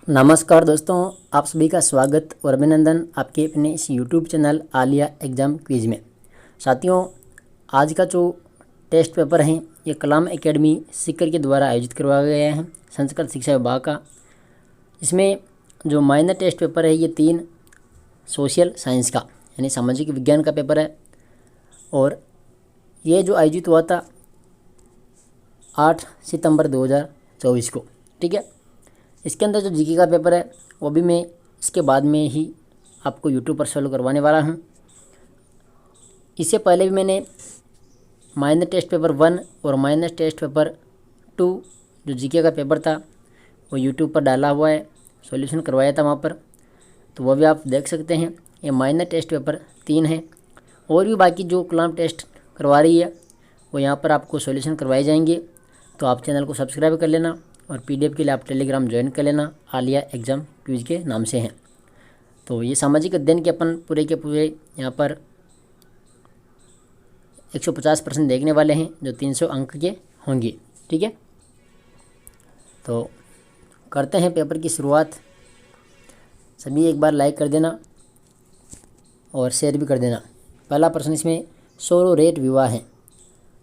नमस्कार दोस्तों, आप सभी का स्वागत और अभिनंदन आपके अपने इस YouTube channel Alia exam quiz में। साथियों, आज का जो टेस्ट पेपर है ये कलाम एकेडमी सीकर के द्वारा आयोजित करवाया गया है, संस्कृत शिक्षा विभाग का। इसमें जो माइनर टेस्ट पेपर है ये 3 सोशल साइंस का यानी सामाजिक विज्ञान का पेपर है और ये जो आयोजित हुआ था 8 सितंबर 2024 को। ठीक है, इसके अंदर जो जीके का पेपर है वो भी मैं इसके बाद में ही आपको यूट्यूब पर सॉल्व करवाने वाला हूँ। इससे पहले भी मैंने माइनर टेस्ट पेपर 1 और माइनर टेस्ट पेपर 2 जो जीके का पेपर था वो यूट्यूब पर डाला हुआ है, सॉल्यूशन करवाया था वहाँ पर, तो वो भी आप देख सकते हैं। ये माइनर टेस्ट पेपर 3 है और भी बाकी जो कलाम टेस्ट करवा रही है वो यहाँ पर आपको सॉल्यूशन करवाए जाएंगे। तो आप चैनल को सब्सक्राइब कर लेना और पीडीएफ के लिए आप टेलीग्राम ज्वाइन कर लेना, आलिया एग्ज़ाम क्विज के नाम से हैं। तो ये सामाजिक अध्ययन के अपन पूरे के पूरे यहाँ पर 150% देखने वाले हैं जो 300 अंक के होंगे। ठीक है, तो करते हैं पेपर की शुरुआत। सभी एक बार लाइक कर देना और शेयर भी कर देना। पहला प्रश्न इसमें सोरोरेट विवाह है।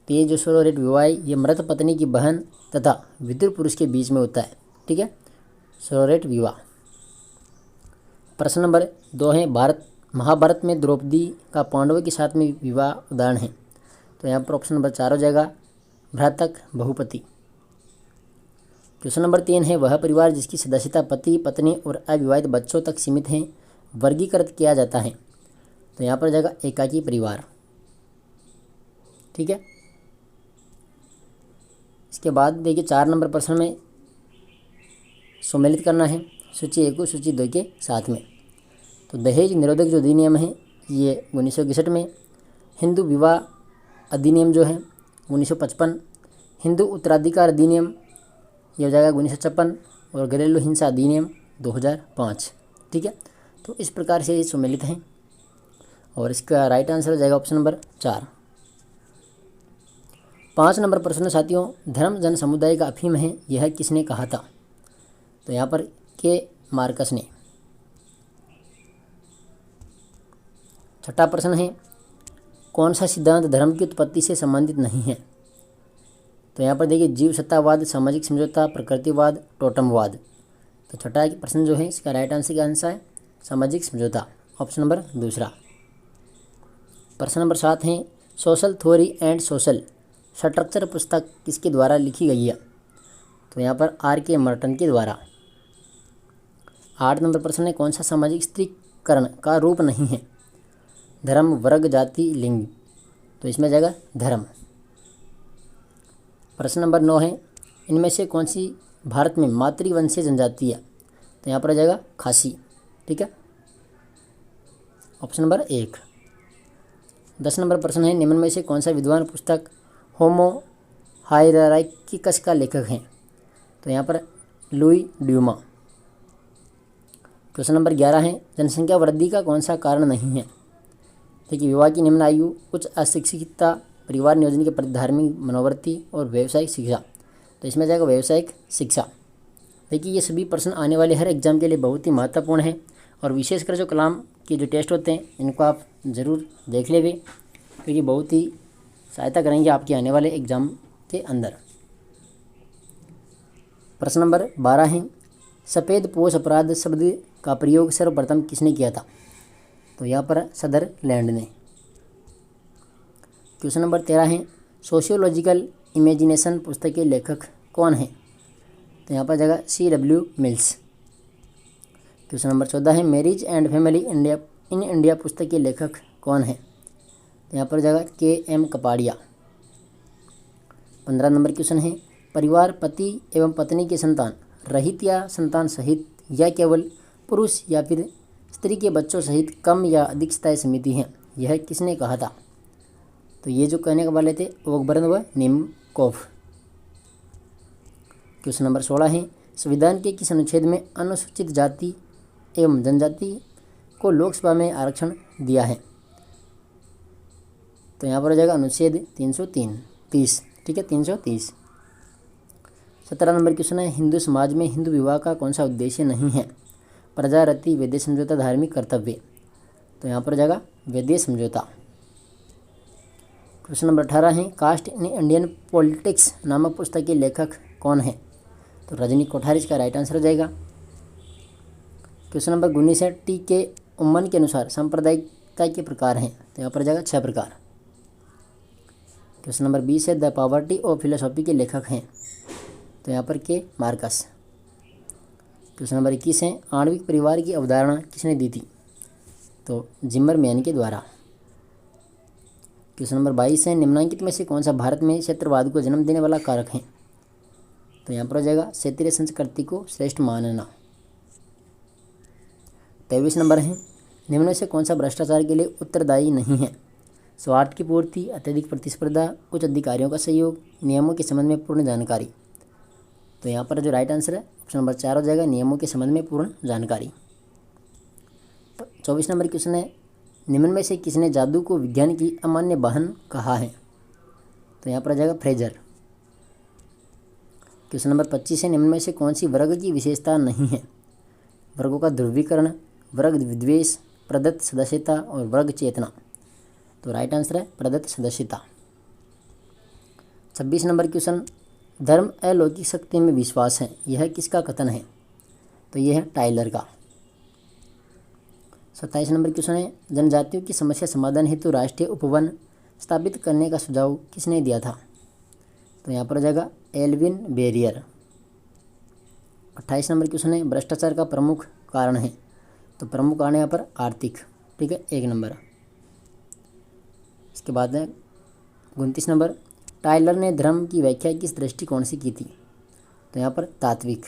तो ये जो सोरोरेट विवाह है ये मृत पत्नी की बहन तथा विदुर पुरुष के बीच में होता है। ठीक है, सोरोरेट विवाह। प्रश्न नंबर 2 है महाभारत में द्रौपदी का पांडवों के साथ में विवाह उदाहरण है। तो यहाँ पर ऑप्शन नंबर 4 हो जाएगा भ्रातक बहुपति। क्वेश्चन नंबर 3 है वह परिवार जिसकी सदस्यता पति पत्नी और अविवाहित बच्चों तक सीमित है वर्गीकृत किया जाता है। तो यहाँ पर जाएगा एकाकी परिवार। ठीक है, इसके बाद देखिए 4 नंबर प्रश्न में सम्मिलित करना है सूची 1 को सूची 2 के साथ में। तो दहेज निरोधक जो अधिनियम है ये 1961 में, हिंदू विवाह अधिनियम जो है 1955, हिंदू उत्तराधिकार अधिनियम ये हो जाएगा 1956 और घरेलू हिंसा अधिनियम 2005। ठीक है, तो इस प्रकार से ये सम्मिलित हैं और इसका राइट आंसर हो जाएगा ऑप्शन नंबर 4। 5 नंबर प्रश्न साथियों, धर्म जन समुदाय का अफीम है यह किसने कहा था। तो यहाँ पर के मार्कस ने। छठा प्रश्न है कौन सा सिद्धांत धर्म की उत्पत्ति से संबंधित नहीं है। तो यहाँ पर देखिए जीव सत्तावाद, सामाजिक समझौता, प्रकृतिवाद, टोटमवाद। तो छठा प्रश्न जो है इसका राइट आंसर का आंसर है सामाजिक समझौता, ऑप्शन नंबर 2। प्रश्न नंबर 7 है social theory and social structure पुस्तक किसके द्वारा लिखी गई है। तो यहाँ पर R.K. मर्टन के द्वारा। 8 नंबर प्रश्न है कौन सा सामाजिक स्त्रीकरण का रूप नहीं है। धर्म, वर्ग, जाति, लिंग। तो इसमें जाएगा धर्म। प्रश्न नंबर 9 है इनमें से कौन सी भारत में मातृवंशीय जनजाति है। तो यहाँ पर आ जाएगा खासी। ठीक है, ऑप्शन नंबर 1। 10 नंबर प्रश्न है निम्न में से कौन सा विद्वान पुस्तक होमो हायरार्किकस का लेखक है। तो यहाँ पर लुई ड्यूमा। क्वेश्चन नंबर 11 है जनसंख्या वृद्धि का कौन सा कारण नहीं है। देखिए विवाह की निम्न आयु, उच्च अशिक्षितता, परिवार नियोजन के प्रति धार्मिक मनोवृत्ति और व्यावसायिक शिक्षा। तो इसमें जाएगा व्यावसायिक शिक्षा। देखिए ये सभी प्रश्न आने वाले हर एग्जाम के लिए बहुत ही महत्वपूर्ण है और विशेषकर जो कलाम के जो टेस्ट होते हैं इनको आप ज़रूर देख लेंगे क्योंकि बहुत ही सहायता करेंगे आपके आने वाले एग्ज़ाम के अंदर। प्रश्न नंबर 12 है सफ़ेद पोश अपराध शब्द का प्रयोग सर्वप्रथम किसने किया था। तो यहाँ पर सदरलैंड ने। क्वेश्चन नंबर 13 है सोशियोलॉजिकल इमेजिनेशन पुस्तक के लेखक कौन है। तो यहाँ पर जाएगा C.W. मिल्स। क्वेश्चन नंबर 14 है marriage and family in India पुस्तक के लेखक कौन है। तो यहाँ पर जाएगा K.M. कपाड़िया। 15 नंबर क्वेश्चन है परिवार पति एवं पत्नी के संतान रहित या संतान सहित या केवल पुरुष या फिर स्त्री के बच्चों सहित कम या अधिक स्थायी समिति है, यह किसने कहा था। तो ये जो कहने वाले थे ओकबर्न व निमकोफ। क्वेश्चन नंबर 16 है संविधान के किस अनुच्छेद में अनुसूचित जाति एवं जनजाति को लोकसभा में आरक्षण दिया है। तो यहाँ पर हो जाएगा अनुच्छेद 330। ठीक है, 330। 17 नंबर क्वेश्चन है, हिंदू समाज में हिंदू विवाह का कौन सा उद्देश्य नहीं है? प्रजा रति, वैदेय समझौता, धार्मिक कर्तव्य। तो यहाँ पर जाएगा वैदेय समझौता। क्वेश्चन नंबर 18 है, कास्ट इन इंडियन पॉलिटिक्स नामक पुस्तक के लेखक कौन है? तो रजनी कोठारी इसका राइट आंसर हो जाएगा। क्वेश्चन नंबर 19 है, टी के उम्मन के अनुसार सांप्रदायिकता के प्रकार हैं? तो यहाँ पर जाएगा 6 प्रकार। क्वेश्चन नंबर 20 है, द पॉवर्टी ऑफ फिलोसॉफी के लेखक हैं? तो यहाँ पर के मार्कस। क्वेश्चन नंबर 21 है, आणविक परिवार की अवधारणा किसने दी थी? तो जिमरमैन के द्वारा। क्वेश्चन नंबर 22 है, निम्नलिखित में से कौन सा भारत में क्षेत्रवाद को जन्म देने वाला कारक है? तो यहाँ पर हो जाएगा क्षेत्रीय संस्कृति को श्रेष्ठ मानना। 23 नंबर है, निम्न में से कौन सा भ्रष्टाचार के लिए उत्तरदायी नहीं है? स्वार्थ की पूर्ति, अत्यधिक प्रतिस्पर्धा, उच्च अधिकारियों का सहयोग, नियमों के संबंध में पूर्ण जानकारी। तो यहाँ पर जो राइट आंसर है ऑप्शन नंबर 4 हो जाएगा, नियमों के संबंध में पूर्ण जानकारी। 24 नंबर क्वेश्चन है, निम्न में से किसने जादू को विज्ञान की अमान्य बहन कहा है? तो यहाँ पर आ जाएगा फ्रेजर। क्वेश्चन नंबर 25 है, निम्न में से कौन सी वर्ग की विशेषता नहीं है? वर्गों का ध्रुवीकरण, वर्ग विद्वेष, प्रदत्त सदस्यता और वर्ग चेतना। तो राइट आंसर है प्रदत्त सदस्यता। 26 नंबर क्वेश्चन, धर्म अलौकिक शक्ति में विश्वास है, यह किसका कथन है? तो यह है टाइलर का। 27 नंबर क्वेश्चन है, जनजातियों की समस्या समाधान हेतु राष्ट्रीय उपवन स्थापित करने का सुझाव किसने दिया था? तो यहाँ पर हो जाएगा एल्विन बेरियर। 28 नंबर क्वेश्चन है, भ्रष्टाचार का प्रमुख कारण है? तो प्रमुख कारण यहाँ पर आर्थिक। ठीक है, 1 नंबर। इसके बाद है 29 नंबर, टाइलर ने धर्म की व्याख्या किस दृष्टिकोण से की थी? तो यहाँ पर तात्विक।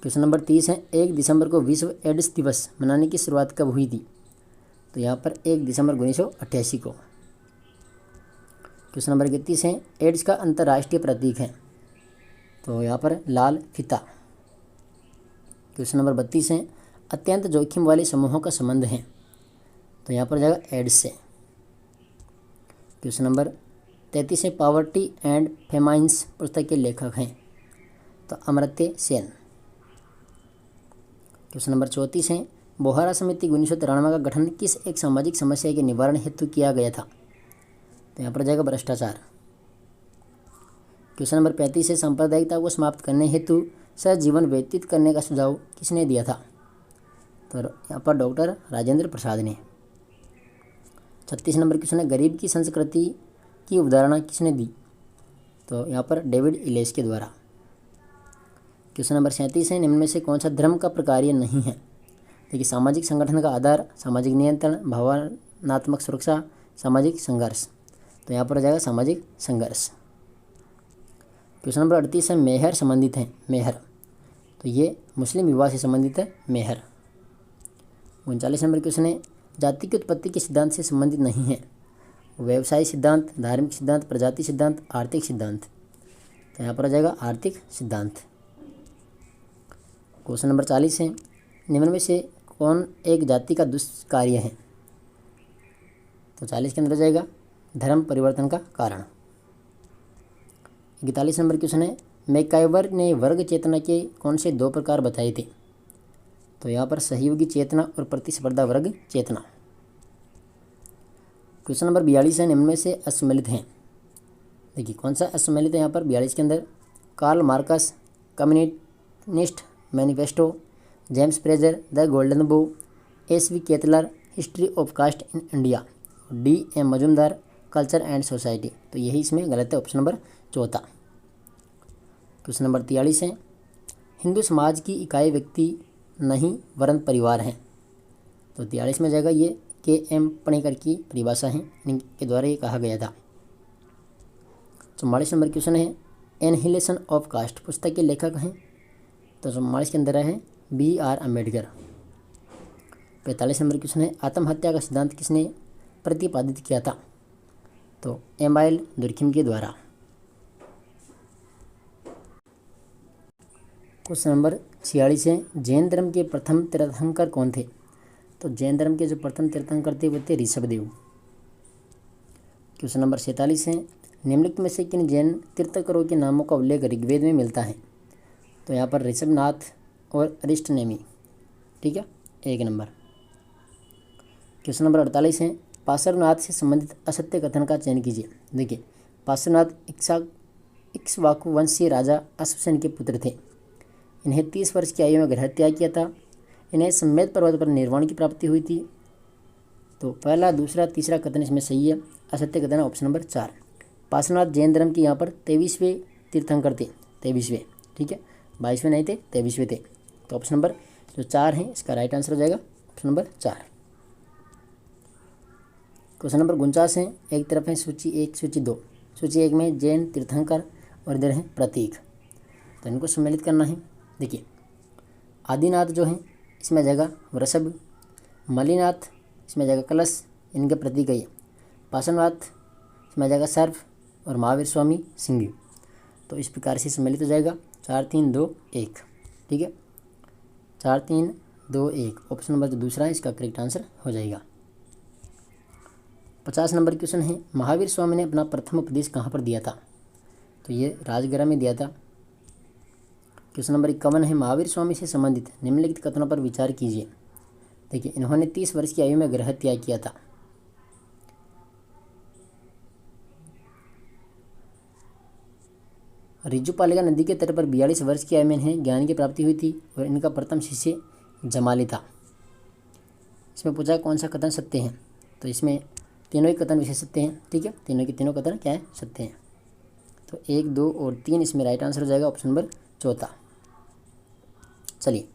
क्वेश्चन नंबर 30 है, 1 दिसंबर को विश्व एड्स दिवस मनाने की शुरुआत कब हुई थी? तो यहाँ पर 1 दिसंबर 1988 को। क्वेश्चन नंबर 31 है, एड्स का अंतर्राष्ट्रीय प्रतीक है? तो यहाँ पर लाल फीता। क्वेश्चन नंबर 32 है, अत्यंत जोखिम वाले समूहों का संबंध है? तो यहाँ पर जाएगा एड्स से। क्वेश्चन नंबर 33 है, पॉवर्टी एंड फेमाइन्स पुस्तक के लेखक हैं? तो अमर्त्य सेन। क्वेश्चन नंबर 34 है, बोहारा समिति 1993 का गठन किस एक सामाजिक समस्या के निवारण हेतु किया गया था? तो यहाँ पर जाएगा भ्रष्टाचार। क्वेश्चन नंबर 35 है, सांप्रदायिकता को समाप्त करने हेतु सहजीवन व्यतीत करने का सुझाव किसने दिया था? तो यहाँ पर डॉक्टर राजेंद्र प्रसाद ने। 36 नंबर क्वेश्चन है, गरीब की संस्कृति की अवधारणा किसने दी? तो यहाँ पर डेविड इलेस के द्वारा। क्वेश्चन नंबर 37 है, निम्न में से कौन सा धर्म का प्रकार्य नहीं है? देखिए, सामाजिक संगठन का आधार, सामाजिक नियंत्रण, भावनात्मक सुरक्षा, सामाजिक संघर्ष। तो यहाँ पर आ जाएगा सामाजिक संघर्ष। क्वेश्चन नंबर 38 है, मेहर संबंधित है? मेहर, तो ये मुस्लिम विवाह से संबंधित है मेहर। 39 नंबर क्वेश्चन है, जाति की उत्पत्ति के सिद्धांत से संबंधित नहीं है? व्यवसायिक सिद्धांत, धार्मिक सिद्धांत, प्रजाति सिद्धांत, आर्थिक सिद्धांत। तो यहाँ पर आ जाएगा आर्थिक सिद्धांत। क्वेश्चन नंबर 40 है, निम्न में से कौन एक जाति का दुष्कार्य है? तो 40 के अंदर आ जाएगा धर्म परिवर्तन का कारण। 41 नंबर क्वेश्चन है, मैकाइवर ने वर्ग चेतना के कौन से 2 प्रकार बताए थे? तो यहाँ पर सहयोगी चेतना और प्रतिस्पर्धा वर्ग चेतना। क्वेश्चन नंबर 42 है, निम्न में से असम्मिलित हैं? देखिए, कौन सा असम्मिलित है यहाँ पर 42 के अंदर? Karl Marx, Communist Manifesto, James Frazer, the Golden Bough, S V. Ketkar, History of Caste in India, D M. Majumdar, Culture and Society. तो यही इसमें गलत है, ऑप्शन नंबर 4। क्वेश्चन नंबर 43 है, हिंदू समाज की इकाई व्यक्ति नहीं वरन परिवार है? तो 43 में जाएगा ये के.एम. पणिकर की परिभाषा है, इनके द्वारा ये कहा गया था। 44 नंबर क्वेश्चन है, एनहिलेशन ऑफ कास्ट पुस्तक के लेखक हैं? तो 44 के अंदर है B.R. अम्बेडकर। 45 नंबर क्वेश्चन है, आत्महत्या का सिद्धांत किसने प्रतिपादित किया था? तो एमाइल दुर्खिम के द्वारा। क्वेश्चन नंबर 46 है, जैन धर्म के प्रथम तीर्थंकर कौन थे? तो जैन धर्म के जो प्रथम तीर्थंकर थे वो थे ऋषभदेव। क्वेश्चन नंबर 47 है, निम्नलिखित में से किन जैन तीर्थंकरों के नामों का उल्लेख ऋग्वेद में मिलता है? तो यहाँ पर ऋषभनाथ और अरिष्टनेमी। ठीक है, 1 नंबर। क्वेश्चन नंबर 48 है, पार्श्वनाथ से संबंधित असत्य कथन का चयन कीजिए। देखिए, पार्श्वनाथ इक्ष्वाकु वंशीय राजा अश्वसेन के पुत्र थे। इन्हें 30 वर्ष की आयु में गृह त्याग किया था। इन्हें सम्मेद पर्वत पर निर्वाण की प्राप्ति हुई थी। तो पहला, दूसरा, तीसरा कथन इसमें सही है। असत्य कथन ऑप्शन नंबर 4। पार्श्वनाथ जैन धर्म के यहाँ पर 23वें तीर्थंकर थे। 23वें, ठीक है, 22वें नहीं थे, 23वें थे। तो ऑप्शन नंबर जो 4 है इसका राइट आंसर हो जाएगा ऑप्शन नंबर 4। क्वेश्चन नंबर 49 है, एक तरफ है सूची 1, सूची 2। सूची 1 में जैन तीर्थंकर और इधर है प्रतीक, तो इनको सम्मिलित करना है। देखिए, आदिनाथ जो है इसमें जाएगा वृषभ, मलिनाथ इसमें जाएगा कलश, इनके प्रतीक है ये। पार्श्वनाथ इसमें जाएगा सर्प और महावीर स्वामी सिंह। तो इस प्रकार से सम्मिलित हो जाएगा 4 3 2 1। ठीक है, 4 3 2 1 ऑप्शन नंबर जो दूसरा है इसका करेक्ट आंसर हो जाएगा। 50 नंबर क्वेश्चन है, महावीर स्वामी ने अपना प्रथम उपदेश कहाँ पर दिया था? तो ये राजगृह में दिया था। क्वेश्चन नंबर 51 है, महावीर स्वामी से संबंधित निम्नलिखित कथनों पर विचार कीजिए। देखिए, इन्होंने 30 वर्ष की आयु में गृह त्याग किया था। रिजुपालिका नदी के तट पर 42 वर्ष की आयु में इन्हें ज्ञान की प्राप्ति हुई थी और इनका प्रथम शिष्य जमाली था। इसमें पूछा कौन सा कथन सत्य है? तो इसमें तीनों ही कथन विशेष सत्य हैं। ठीक है, तीनों के तीनों कथन क्या है? सत्य हैं। तो 1 2 और 3 इसमें राइट आंसर हो जाएगा ऑप्शन नंबर 4। चलिए,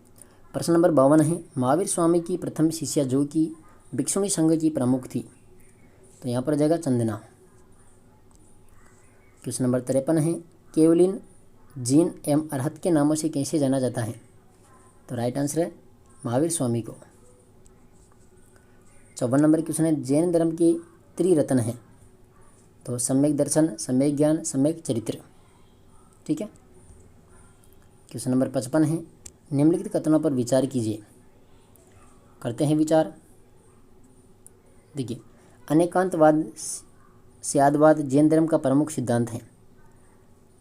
प्रश्न नंबर 52 है, महावीर स्वामी की प्रथम शिष्या जो कि भिक्षुणी संघ की प्रमुख थी, तो यहाँ पर हो जाएगा चंदना। क्वेश्चन नंबर 53 है, केवलिन, जीन एवं अरहत के नामों से कैसे जाना जाता है? तो राइट आंसर है महावीर स्वामी को। 54 नंबर क्वेश्चन है, जैन धर्म के त्रिरत्न हैं, तो सम्यक दर्शन, सम्यक ज्ञान, सम्यक चरित्र। ठीक है, क्वेश्चन नंबर 55 है, निम्नलिखित कथनों पर विचार कीजिए। करते हैं विचार। देखिए, अनेकांतवाद स्यादवाद जैन धर्म का प्रमुख सिद्धांत है।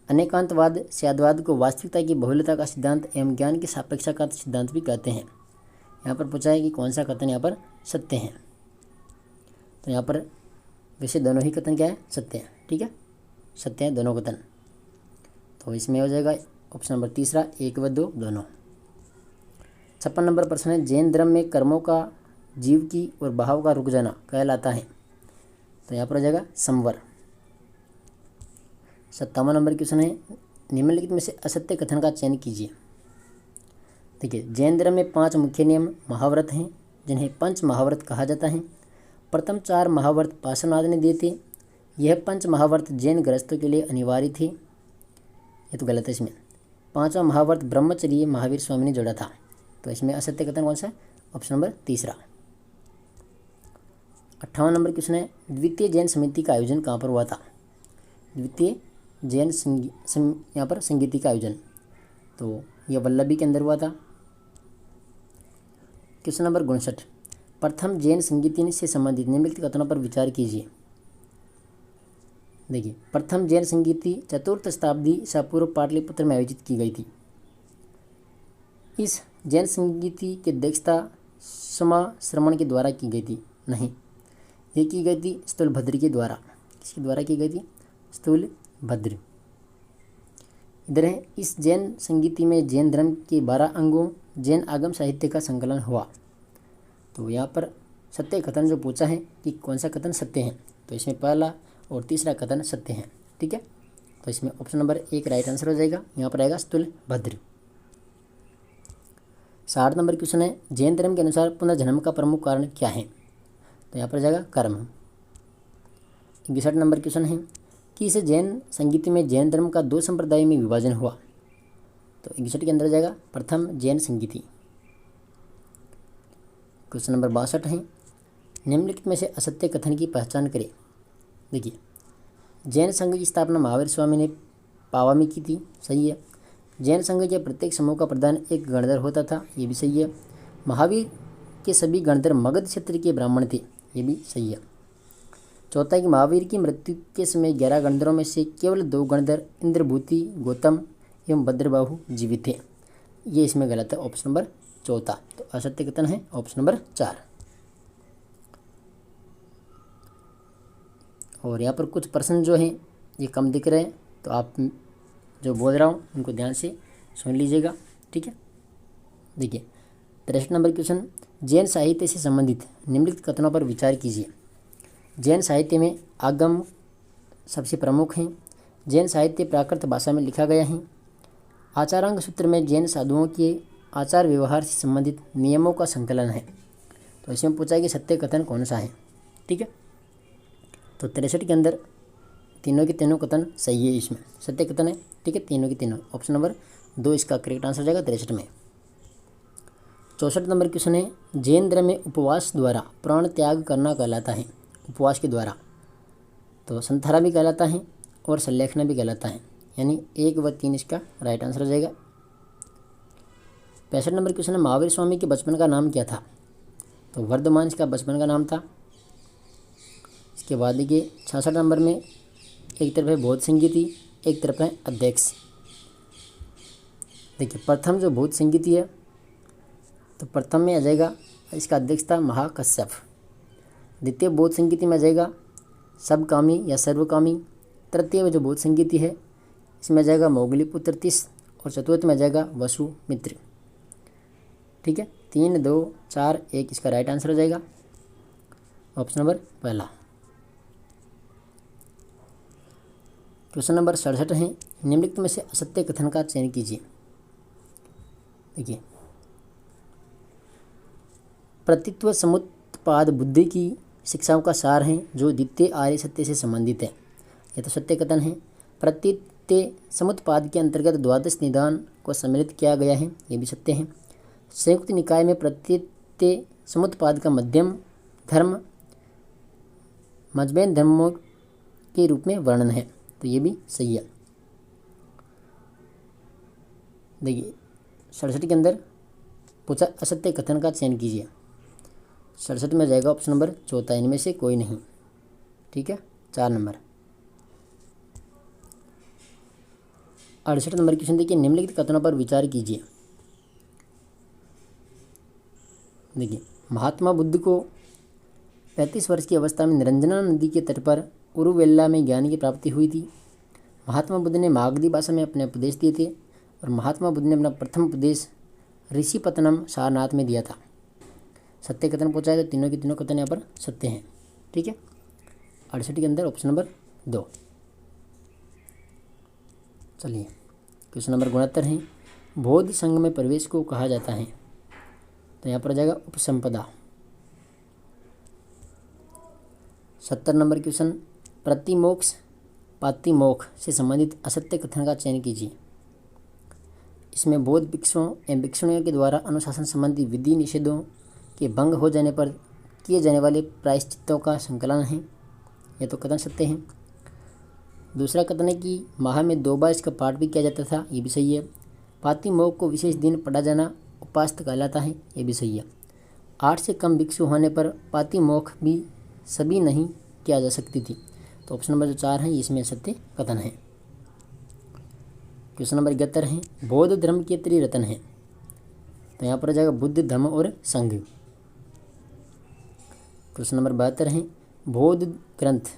अनेकांतवाद स्यादवाद को वास्तविकता की बहुलता का सिद्धांत एवं ज्ञान की सापेक्षता का सिद्धांत भी कहते हैं। यहाँ पर पूछा है कि कौन सा कथन यहाँ पर सत्य है? तो यहाँ पर वैसे दोनों ही कथन क्या है? सत्य है। ठीक है, सत्य है दोनों कथन। तो इसमें हो जाएगा ऑप्शन नंबर तीसरा, 1 व 2 दोनों। 56 नंबर प्रश्न है, जैन धर्म में कर्मों का जीव की और भाव का रुक जाना कहलाता है, तो यहाँ पर हो जाएगा संवर। 57 नंबर क्वेश्चन है, निम्नलिखित में से असत्य कथन का चयन कीजिए। देखिए, जैन धर्म में 5 मुख्य नियम महाव्रत हैं जिन्हें पंच महाव्रत कहा जाता है। प्रथम 4 महाव्रत पार्श्वनाथ ने दिए थे। यह पंच महाव्रत जैन गृहस्थों के लिए अनिवार्य थे। ये तो गलत है। इसमें 5वां महाव्रत ब्रह्मचर्य महावीर स्वामी ने जोड़ा था। तो इसमें असत्य कथन कौन सा है? ऑप्शन नंबर तीसरा। 58 नंबर क्वेश्चन है, द्वितीय जैन समिति का आयोजन कहाँ पर हुआ था? द्वितीय जैन यहाँ पर संगीति का आयोजन, तो यह वल्लभी के अंदर हुआ था। क्वेश्चन नंबर 59, प्रथम जैन संगीति से संबंधित निम्नलिखित कथनों पर विचार कीजिए। देखिए, प्रथम जैन संगीति 4th शताब्दी ईसा पूर्व पाटलिपुत्र में आयोजित की गई थी। इस जैन संगीति की अध्यक्षता समा श्रमण के द्वारा की गई थी। नहीं, ये की गई थी स्थूलभद्र के द्वारा। किसके द्वारा की गई थी? स्थूलभद्र। इधर है, इस जैन संगीति में जैन धर्म के 12 अंगों जैन आगम साहित्य का संकलन हुआ। तो यहाँ पर सत्य कथन जो पूछा है कि कौन सा कथन सत्य है, तो इसमें पहला और तीसरा कथन सत्य है। ठीक है, तो इसमें ऑप्शन नंबर 1 राइट आंसर हो जाएगा। यहाँ पर आएगा स्थूलभद्र। 60 नंबर क्वेश्चन है, जैन धर्म के अनुसार पुनर्जन्म का प्रमुख कारण क्या है? तो यहाँ पर जाएगा कर्म। 61 नंबर क्वेश्चन है कि इस जैन संगीत में जैन धर्म का 2 संप्रदाय में विभाजन हुआ। तो 61 के अंदर जाएगा प्रथम जैन संगीति। क्वेश्चन नंबर 62 है, निम्नलिखित में से असत्य कथन की पहचान करें। देखिए, जैन संघ की स्थापना महावीर स्वामी ने पावा में की थी। सही है। जैन संघ के प्रत्येक समूह का प्रधान एक गणधर होता था। ये भी सही है। महावीर के सभी गणधर मगध क्षेत्र के ब्राह्मण थे। ये भी सही है। चौथा है कि महावीर की मृत्यु के समय 11 गणधरों में से केवल 2 गणधर इंद्रभूति, गौतम एवं भद्रबाहु जीवित थे। ये इसमें गलत है, ऑप्शन नंबर चौथा। तो असत्य कथन है ऑप्शन नंबर 4। और यहाँ पर कुछ प्रश्न जो हैं ये कम दिख रहे हैं, तो आप जो बोल रहा हूँ उनको ध्यान से सुन लीजिएगा, ठीक है। देखिए 63 नंबर क्वेश्चन, जैन साहित्य से संबंधित निम्नलिखित कथनों पर विचार कीजिए। जैन साहित्य में आगम सबसे प्रमुख हैं। जैन साहित्य प्राकृत भाषा में लिखा गया है। आचारांग सूत्र में जैन साधुओं के आचार व्यवहार से संबंधित नियमों का संकलन है। तो इसमें पूछा है कि सत्य कथन कौन सा है, ठीक है। तो 63 के अंदर तीनों के तीनों कथन सही है, इसमें सत्य कथन है, ठीक है, तीनों के तीनों। ऑप्शन नंबर 2 इसका करेक्ट आंसर हो जाएगा 63 में। 64 नंबर क्वेश्चन है, जैन धर्म में उपवास द्वारा प्राण त्याग करना कहलाता है। उपवास के द्वारा तो संथारा भी कहलाता है और संलेखना भी कहलाता है, यानी 1 व 3 इसका राइट आंसर हो जाएगा। 65 नंबर क्वेश्चन है, महावीर स्वामी के बचपन का नाम क्या था। तो वर्धमान इसका बचपन का नाम था। इसके बाद देखिए 66 नंबर में एक तरफ है भूत संगीति, एक तरफ है अध्यक्ष। देखिए प्रथम जो भूत संगीति है तो प्रथम में आ जाएगा इसका अध्यक्ष था महाकश्यप। द्वितीय भूत संगीति में आ जाएगा सबकामी या सर्वकामी। तृतीय जो भूत संगीति है इसमें आ जाएगा मोगली पुत्र तीस, और चतुर्थ में आ जाएगा वसुमित्र, ठीक है। 3, 2, 4, 1 इसका राइट आंसर हो जाएगा, ऑप्शन नंबर पहला। क्वेश्चन नंबर 67 है, निम्नलिखित में से असत्य कथन का चयन कीजिए। देखिए प्रतित्व समुत्पाद बुद्धि की शिक्षाओं का सार है जो द्वितीय आर्य सत्य से संबंधित है। यह तो सत्य कथन है। प्रतित्व समुत्पाद के अंतर्गत द्वादश निदान को सम्मिलित किया गया है, ये भी सत्य है। संयुक्त निकाय में प्रतित्व समुत्पाद का मध्यम धर्म मजबैन धर्मों के रूप में वर्णन है, तो ये भी सही है। देखिए 67 के अंदर पूछा असत्य कथन का चयन कीजिए। 67 में जाएगा ऑप्शन नंबर चौथा, इनमें से कोई नहीं, ठीक है। 4 नंबर। 68 नंबर क्वेश्चन देखिए, निम्नलिखित कथनों पर विचार कीजिए। देखिए महात्मा बुद्ध को 35 वर्ष की अवस्था में निरंजना नदी के तट पर उरुवेल्ला में ज्ञान की प्राप्ति हुई थी। महात्मा बुद्ध ने मागधी भाषा में अपने उपदेश दिए थे, और महात्मा बुद्ध ने अपना प्रथम उपदेश ऋषिपत्तनम सारनाथ में दिया था। सत्य कथन पूछा है तो तीनों के तीनों कथन यहाँ पर सत्य हैं, ठीक है। 68 के अंदर ऑप्शन नंबर 2। चलिए क्वेश्चन नंबर 69 है, बौद्ध संघ में प्रवेश को कहा जाता है। तो यहाँ पर आ जाएगा उपसंपदा। 70 नंबर क्वेश्चन, प्रतिमोक्ष पातिमोक्ष से संबंधित असत्य कथन का चयन कीजिए। इसमें बौद्ध भिक्षुओं एवं भिक्षुणियों के द्वारा अनुशासन संबंधी विधि निषेधों के भंग हो जाने पर किए जाने वाले प्रायश्चित्तों का संकलन है, यह तो कथन सत्य है। दूसरा कथन है कि माह में 2 बार इसका पाठ भी किया जाता था, ये भी सही है। पातिमोक्ष को विशेष दिन पढ़ा जाना उपास्त कहलाता है, ये भी सही है। 8 से कम भिक्षु होने पर पातिमोक्ष भी सभी नहीं किया जा सकती थी, तो ऑप्शन नंबर जो 4 है इसमें सत्य कथन है। क्वेश्चन नंबर 71 है, बौद्ध धर्म के त्रिरत्न है। तो यहाँ पर आ जाएगा बुद्ध, धम्म और संघ। क्वेश्चन नंबर 72 है, बौद्ध ग्रंथ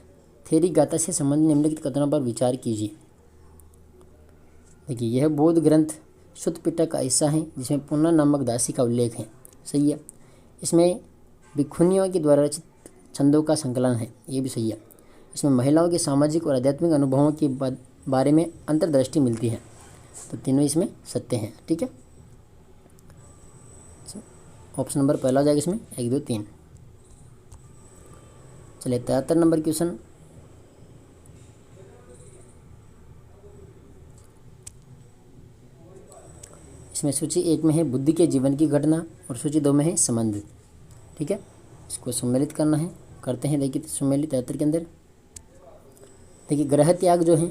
थेरी गाथा से संबंधित निम्नलिखित कथनों पर विचार कीजिए। देखिए यह बौद्ध ग्रंथ शुद्ध पिटक का हिस्सा है जिसमें पुन्ना नामक दासी का उल्लेख है, सही है। इसमें भिक्षुनियों के द्वारा रचित छंदों का संकलन है, ये भी सही है। इसमें महिलाओं के सामाजिक और आध्यात्मिक अनुभवों के बारे में अंतर्दृष्टि मिलती है, तो तीनों इसमें सत्य हैं, ठीक है। ऑप्शन नंबर पहला हो जाएगा इसमें 1, 2, 3। चलिए 73 नंबर क्वेश्चन, इसमें सूची 1 में है बुद्ध के जीवन की घटना और सूची 2 में है संबंध, ठीक है। इसको सम्मिलित करना है, करते हैं। देखिए सम्मिलित 73 के अंदर देखिए ग्रह त्याग जो है,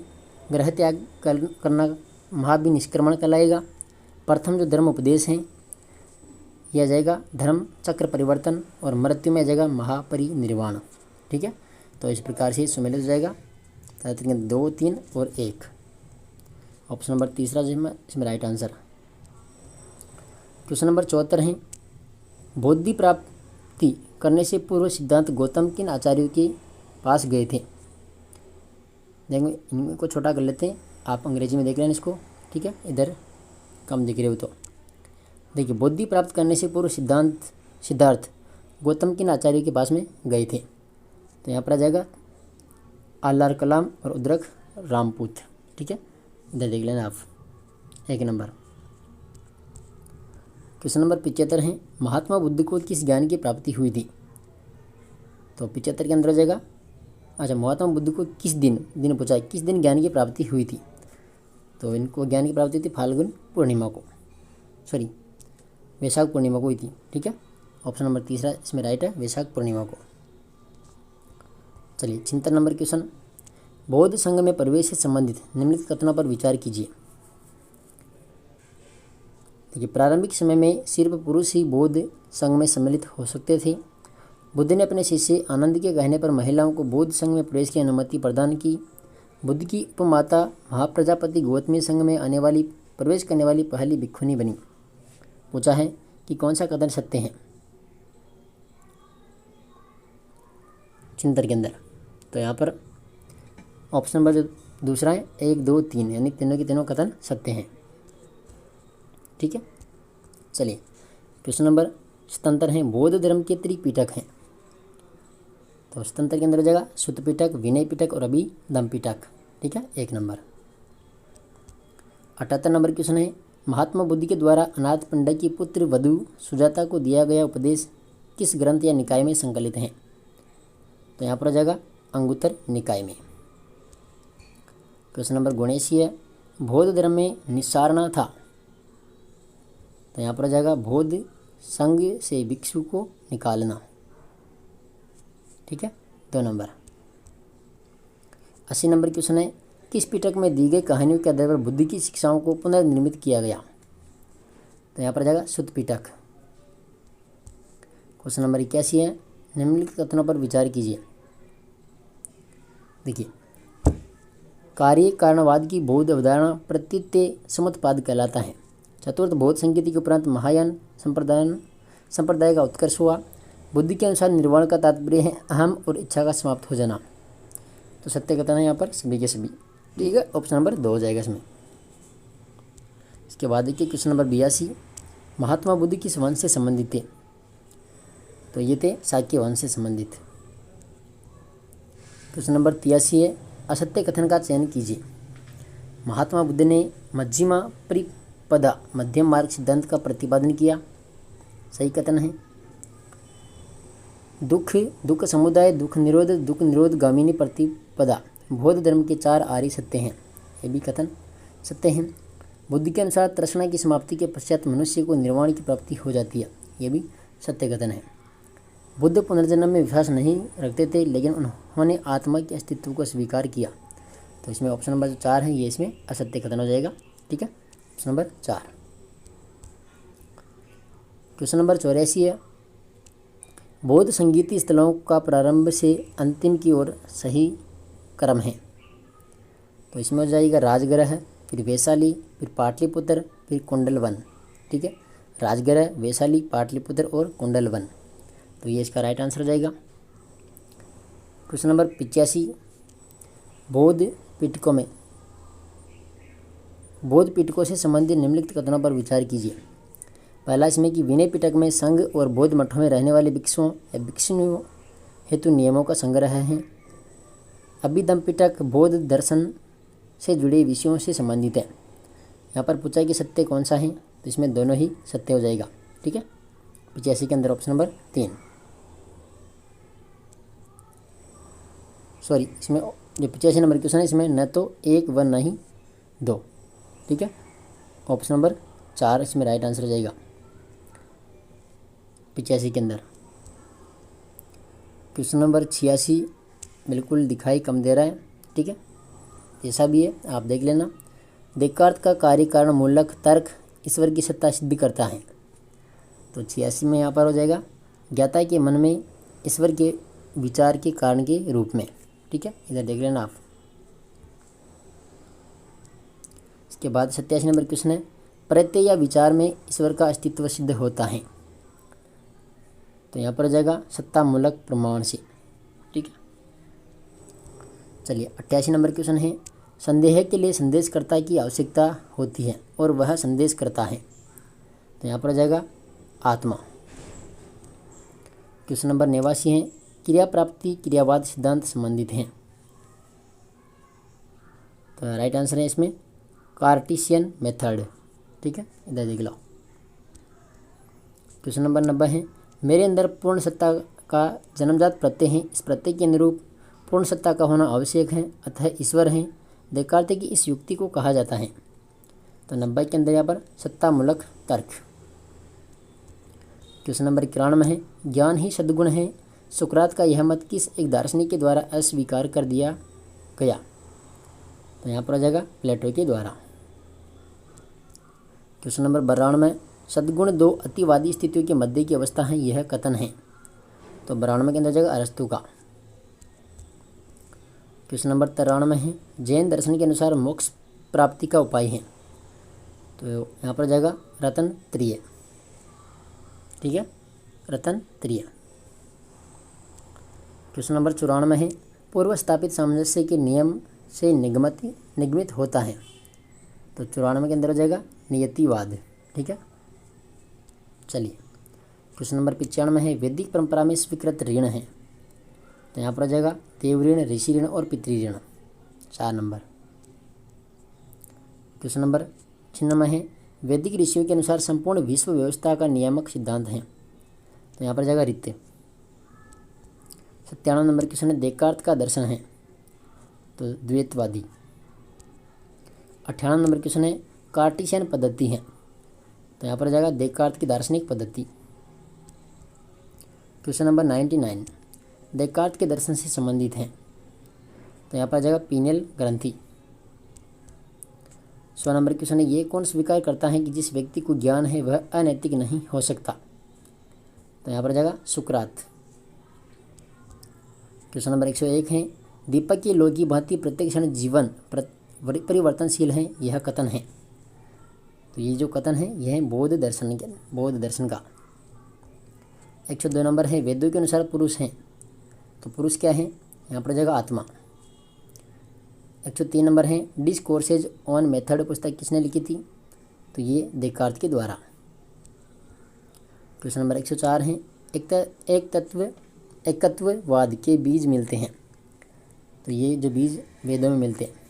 ग्रह त्याग करना महाभिनिष्क्रमण कहलाएगा। प्रथम जो धर्म उपदेश है यह आ जाएगा धर्म चक्र परिवर्तन, और मृत्यु में आ जाएगा महापरिनिर्वाण, ठीक है। तो इस प्रकार से सम्मिलित हो जाएगा। तो 2, 3 और 1, ऑप्शन नंबर तीसरा जो है इसमें राइट आंसर। क्वेश्चन नंबर 74 है, बोधि प्राप्ति करने से पूर्व सिद्धांत गौतम किन आचार्यों के पास गए थे। देखो इनको छोटा कर लेते हैं, आप अंग्रेजी में देख लेना इसको, ठीक है, इधर कम दिख रहे हो तो। देखिए, बुद्धि प्राप्त करने से पूर्व सिद्धार्थ गौतम किन आचार्य के पास में गए थे। तो यहाँ पर आ जाएगा आल्हार कलाम और उद्रक रामपूत, ठीक है, इधर देख लेना आप, 1 नंबर। क्वेश्चन नंबर 75 है, महात्मा बुद्ध को किस ज्ञान की प्राप्ति हुई थी। तो 75 के अंदर हो जाएगा, अच्छा, महात्मा बुद्ध को किस दिन पूछा है, किस दिन ज्ञान की प्राप्ति हुई थी। तो इनको ज्ञान की प्राप्ति थी फाल्गुन पूर्णिमा को, सॉरी वैशाख पूर्णिमा को हुई थी, ठीक है, ऑप्शन नंबर तीसरा इसमें राइट है, वैशाख पूर्णिमा को। चलिए 76 नंबर क्वेश्चन, बौद्ध संघ में प्रवेश से संबंधित निम्नलिखित कथनों पर विचार कीजिए। देखिए, प्रारंभिक समय में सिर्फ पुरुष ही बौद्ध संघ में सम्मिलित हो सकते थे। बुद्ध ने अपने शिष्य आनंद के कहने पर महिलाओं को बौद्ध संघ में प्रवेश की अनुमति प्रदान की। बुद्ध की उपमाता महाप्रजापति गौतमी संघ में प्रवेश करने वाली पहली भिक्षुणी बनी। पूछा है कि कौन सा कथन सत्य है चिंतन के अंदर। तो यहाँ पर ऑप्शन नंबर जो दूसरा है 1, 2, 3, यानी तीनों के तीनों कथन सत्य हैं, ठीक है। चलिए क्वेश्चन नंबर 77 है, बौद्ध धर्म के त्रिपिटक हैं। तो 77 के अंदर हो जाएगा सुत्त पिटक, विनय पिटक और अभिधम्म पिटक, ठीक है, 1 नंबर। 78 नंबर क्वेश्चन है, महात्मा बुद्ध के द्वारा अनाथ पंडित की पुत्र वधु सुजाता को दिया गया उपदेश किस ग्रंथ या निकाय में संकलित है। तो यहाँ पर हो जाएगा अंगुत्तर निकाय में। क्वेश्चन नंबर 79 है, बौद्ध धर्म में निस्सारना था। तो यहाँ पर हो जाएगा बौद्ध संघ से भिक्षु को निकालना, ठीक है, 2 नंबर। 80 नंबर क्वेश्चन है, किस पिटक में दी गई कहानियों के आधार पर बुद्ध की शिक्षाओं को पुनर्निर्मित किया गया। तो यहाँ पर आ जाएगा सुत्त पिटक। क्वेश्चन नंबर 81 है, निम्नलिखित कथनों पर विचार कीजिए। देखिए, कार्य कारणवाद की बौद्ध अवधारणा प्रतीत्य समुत्पाद कहलाता है। चतुर्थ बौद्ध संगीति के उपरांत महायान संप्रदाय का उत्कर्ष हुआ। बुद्ध के अनुसार निर्वाण का तात्पर्य है अहम और इच्छा का समाप्त हो जाना। तो सत्य कथन है यहाँ पर सभी के सभी, ठीक है, ऑप्शन नंबर 2 हो जाएगा इसमें। इसके बाद देखिए क्वेश्चन नंबर 82, महात्मा बुद्ध किस वंश से संबंधित थे। तो ये थे शाक्य वंश से संबंधित। क्वेश्चन नंबर 83 है, असत्य कथन का चयन कीजिए। महात्मा बुद्ध ने मध्यमा परिपदा मध्यम मार्ग सिद्धांत का प्रतिपादन किया, सही कथन है। दुख समुदाय दुख निरोध गामिनी प्रतिपदा बौद्ध धर्म के 4 आर्य सत्य हैं, ये भी कथन सत्य हैं। बुद्ध के अनुसार तृष्णा की समाप्ति के पश्चात मनुष्य को निर्वाण की प्राप्ति हो जाती है, ये भी सत्य कथन है। बुद्ध पुनर्जन्म में विश्वास नहीं रखते थे, लेकिन उन्होंने आत्मा के अस्तित्व को स्वीकार किया। तो इसमें ऑप्शन नंबर 4 है, ये इसमें असत्य कथन हो जाएगा, ठीक है, ऑप्शन नंबर 4। क्वेश्चन नंबर 84 है, बौद्ध संगीति स्थलों का प्रारंभ से अंतिम की ओर सही क्रम है। तो इसमें हो जाएगा राजगृह, फिर वैशाली, फिर पाटलिपुत्र, फिर कुंडलवन, ठीक है, राजगृह, वैशाली, पाटलिपुत्र और कुंडलवन। तो ये इसका राइट आंसर हो जाएगा। क्वेश्चन नंबर 85, बौद्ध पिटकों से संबंधित निम्नलिखित कथनों पर विचार कीजिए। पहला इसमें कि विनय पिटक में संघ और बौद्ध मठों में रहने वाले भिक्षुओं या भिक्षुणियों हेतु नियमों का संग्रह है। अभिधम्म पिटक बौद्ध दर्शन से जुड़े विषयों से संबंधित है। यहाँ पर पूछा है कि सत्य कौन सा है, तो इसमें दोनों ही सत्य हो जाएगा, ठीक है, 85 के अंदर ऑप्शन नंबर 3, सॉरी इसमें जो 85 नंबर क्वेश्चन है इसमें न तो 1 व न ही 2, ठीक है, ऑप्शन नंबर 4 इसमें राइट आंसर हो जाएगा 85 के अंदर। क्वेश्चन नंबर 86 बिल्कुल दिखाई कम दे रहा है, ठीक है, जैसा भी है आप देख लेना। देकार्त का कार्य कारण मूलक तर्क ईश्वर की सत्ता सिद्ध करता है। तो 86 में यहाँ पर हो जाएगा ज्ञाता के मन में ईश्वर के विचार के कारण के रूप में। ठीक है, इधर देख लेना आप। इसके बाद 87 नंबर क्वेश्चन है, प्रत्यय या विचार में ईश्वर का अस्तित्व सिद्ध होता है। तो यहाँ पर आ जाएगा सत्तामूलक प्रमाण से। ठीक है, चलिए 88 नंबर क्वेश्चन है, संदेह के लिए संदेशकर्ता की आवश्यकता होती है और वह संदेश करता है। तो यहाँ पर आ जाएगा आत्मा। क्वेश्चन नंबर 89 है, क्रिया प्राप्ति क्रियावाद सिद्धांत संबंधित हैं। तो राइट आंसर है इसमें कार्टेशियन मेथड। ठीक है, इधर देख लो। क्वेश्चन नंबर 90 है, मेरे अंदर पूर्ण सत्ता का जन्मजात प्रत्यय है, इस प्रत्यय के अनुरूप पूर्ण सत्ता का होना आवश्यक है, अतः ईश्वर है। देकार्त की इस युक्ति को कहा जाता है। तो 90 के अंदर यहाँ पर सत्तामूलक तर्क। क्वेश्चन नंबर 91 है, ज्ञान ही सद्गुण है, सुकरात का यह मत किस एक दार्शनिक के द्वारा अस्वीकार कर दिया गया। तो यहाँ पर आ जाएगा प्लेटो के द्वारा। क्वेश्चन नंबर 92, सद्गुण दो अतिवादी स्थितियों के मध्य की अवस्था है, यह कथन है। तो 92 के अंदर जाएगा अरस्तु का। क्वेश्चन नंबर 93 है, जैन दर्शन के अनुसार मोक्ष प्राप्ति का उपाय है। तो यहाँ पर जाएगा रतन त्रिय। ठीक है, रतन त्रिय। क्वेश्चन नंबर 94 है, पूर्व स्थापित सामंजस्य के नियम से निगमित होता है। तो 94 के अंदर हो जाएगा नियतिवाद। ठीक है, चलिए क्वेश्चन नंबर 95 है, वैदिक परंपरा में स्वीकृत ऋण है। तो यहाँ पर आ जाएगा देव ऋण, ऋषि ऋण और पितृ ऋण। 4 नंबर। क्वेश्चन नंबर 96 है, वैदिक ऋषियों के अनुसार संपूर्ण विश्व व्यवस्था का नियामक सिद्धांत है। तो यहाँ पर जाएगा ऋत्य। 97 नंबर क्वेश्चन है, देकार्त का दर्शन है। तो द्वैतवादी। 98 नंबर क्वेश्चन है, कार्टेशियन पद्धति है। तो यहाँ पर जाएगा देकार्त की दार्शनिक पद्धति। क्वेश्चन नंबर 99, देकार्त के दर्शन से संबंधित है। तो यहाँ पर जाएगा पीनेल ग्रंथि। 100 नंबर क्वेश्चन है, ये कौन स्वीकार करता है कि जिस व्यक्ति को ज्ञान है वह अनैतिक नहीं हो सकता। तो यहाँ पर जाएगा सुकरात। क्वेश्चन नंबर 101 है, दीपक की लौ की भांति प्रत्येक क्षण जीवन परिवर्तनशील है, यह कथन है। तो ये जो कथन है यह है बौद्ध दर्शन का। 102 नंबर है, वेदों के अनुसार पुरुष हैं। तो पुरुष क्या है, यहाँ पर जाएगा आत्मा। 103 नंबर है, डिस्कोर्सेज ऑन मेथड पुस्तक किसने लिखी थी। तो ये देकार्त के द्वारा। क्वेश्चन नंबर 104 है, एकत्ववाद के बीज मिलते हैं। तो ये जो बीज वेदों में मिलते हैं।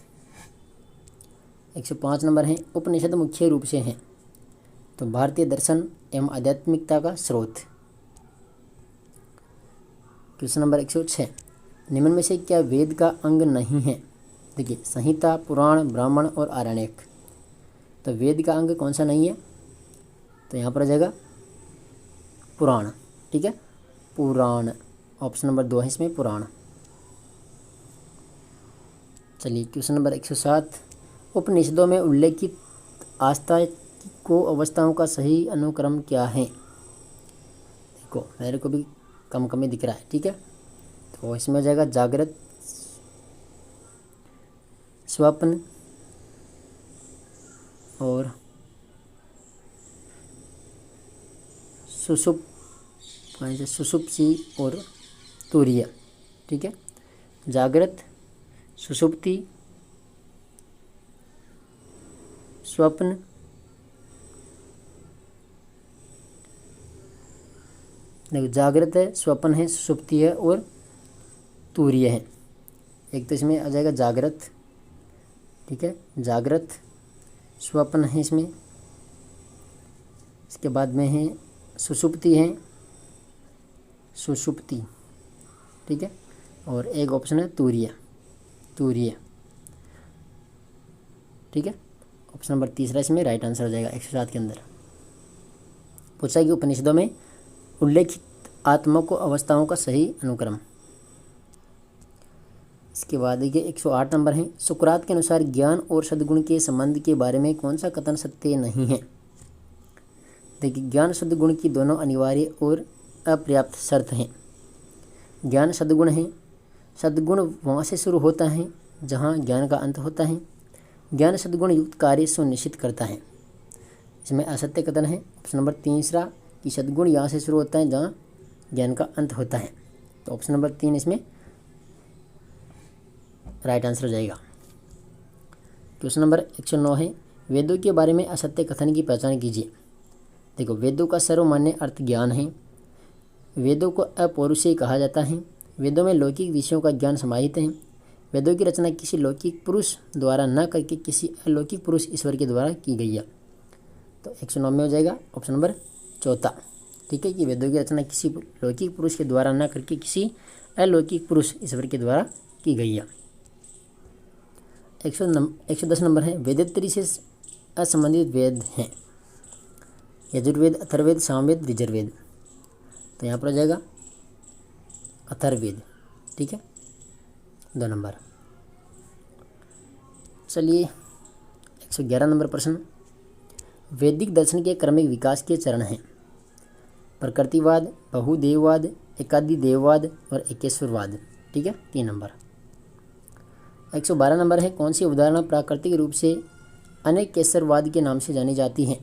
105 नंबर है, उपनिषद मुख्य रूप से हैं। तो भारतीय दर्शन एवं आध्यात्मिकता का स्रोत। क्वेश्चन नंबर 106, निम्न में से क्या वेद का अंग नहीं है। देखिए, संहिता, पुराण, ब्राह्मण और आरण्यक। तो वेद का अंग कौन सा नहीं है। तो यहाँ पर आ जाएगा पुराण। ठीक है, पुराण ऑप्शन नंबर 2 है इसमें, पुराण। चलिए क्वेश्चन नंबर 107, उपनिषदों में उल्लेखित आस्था को अवस्थाओं का सही अनुक्रम क्या है। देखो मेरे को भी कम ही दिख रहा है। ठीक है, तो इसमें हो जाएगा जागृत, स्वप्न और सुषुप्ति और तुरीय। ठीक है, जागृत, सुषुप्ति, स्वप्न, देखो जागृत है, स्वप्न है, सुषुप्ति है और तुरीय है। एक तो इसमें आ जाएगा जागृत। ठीक है, जागृत, स्वप्न है इसमें। इसके बाद में है सुषुप्ति है, सुषुप्ति। ठीक है, और एक ऑप्शन है तुरीय। ठीक है, ऑप्शन नंबर 3 इसमें राइट आंसर हो जाएगा। 107 के अंदर पूछा कि उपनिषदों में उल्लेखित आत्मा को अवस्थाओं का सही अनुक्रम। इसके बाद देखिए 108 नंबर है, सुकरात के अनुसार ज्ञान और सद्गुण के संबंध के बारे में कौन सा कथन सत्य नहीं है। देखिए, ज्ञान सद्गुण की दोनों अनिवार्य और अपर्याप्त शर्त हैं। ज्ञान सद्गुण है। सद्गुण वहाँ से शुरू होता है जहाँ ज्ञान का अंत होता है। ज्ञान सद्गुण युक्त कार्य सुनिश्चित करता है। इसमें असत्य कथन है ऑप्शन नंबर तीसरा कि सद्गुण यहाँ से शुरू होता है जहाँ ज्ञान का अंत होता है। तो ऑप्शन नंबर 3 इसमें राइट आंसर हो जाएगा। क्वेश्चन नंबर 109 है, वेदों के बारे में असत्य कथन की पहचान कीजिए। देखो, वेदों का सर्वमान्य अर्थ ज्ञान है। वेदों को अपौरुषेय कहा जाता है। वेदों में लौकिक विषयों का ज्ञान समाहित है। वेदों की रचना किसी लौकिक पुरुष द्वारा न करके किसी अलौकिक पुरुष ईश्वर के द्वारा की गई है। तो 109 में हो जाएगा ऑप्शन नंबर 4। ठीक है, कि वेदों की रचना किसी लौकिक पुरुष के द्वारा न करके किसी अलौकिक पुरुष ईश्वर के द्वारा की गई है। 110 नंबर है, वेदेत्री से असंबंधित वेद हैं। यजुर्वेद, अथर्ववेद, सामवेद, ऋजुर्वेद। तो यहाँ पर हो जाएगा अथर्ववेद। ठीक है, 2 नंबर। चलिए 111 नंबर प्रश्न, वैदिक दर्शन के क्रमिक विकास के चरण हैं। प्रकृतिवाद, बहुदेववाद, एकादि देववाद और एकेश्वरवाद। ठीक है, 3 नंबर। 112 नंबर है, कौन सी अवधारणा प्राकृतिक रूप से अनेकेश्वरवाद के नाम से जानी जाती है।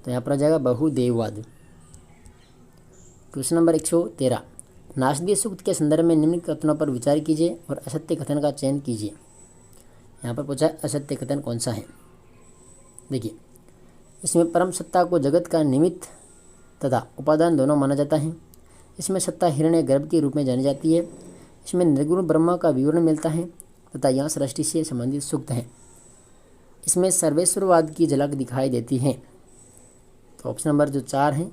तो यहाँ पर आ जाएगा बहुदेववाद। क्वेश्चन नंबर 113, नासदीय सूक्त के संदर्भ में निम्न कथनों पर विचार कीजिए और असत्य कथन का चयन कीजिए। यहाँ पर पूछा है असत्य कथन कौन सा है। देखिए, इसमें परम सत्ता को जगत का निमित्त तथा उपादान दोनों माना जाता है। इसमें सत्ता हिरण्य गर्भ के रूप में जानी जाती है। इसमें निर्गुण ब्रह्मा का विवरण मिलता है तथा यहाँ सृष्टि से संबंधित सूक्त है। इसमें सर्वेश्वरवाद की झलक दिखाई देती है। तो ऑप्शन नंबर जो 4 है,